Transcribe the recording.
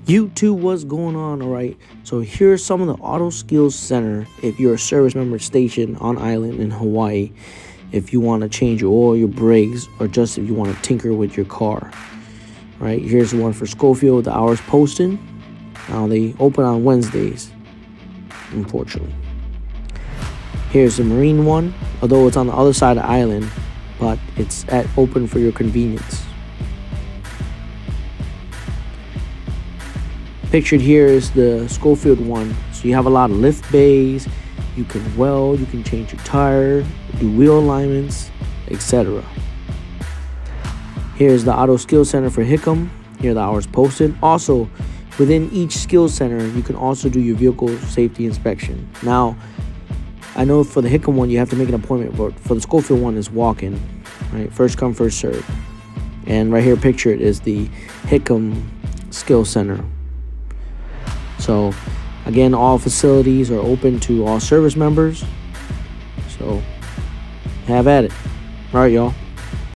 YouTube, what's going on? All right, so here's some of the auto skills center if you're a service member stationed on island in Hawaii, if you want to change your oil, your brakes, or just if you want to tinker with your car. Right, here's the one for Schofield, the hours posted. Now they open on Wednesdays, unfortunately. Here's the marine one, although it's on the other side of the island, but it's open for your convenience. Pictured here is the Schofield one. So you have a lot of lift bays, you can weld, you can change your tire, do wheel alignments, etc. Here's the Auto Skill Center for Hickam. Here are the hours posted. Also, within each skill center, you can also do your vehicle safety inspection. Now, I know for the Hickam one, you have to make an appointment, but for the Schofield one, it's walk-in, right? First come, first serve. And right here, pictured is the Hickam Skill Center. So, again, all facilities are open to all service members. So, have at it. All right, y'all.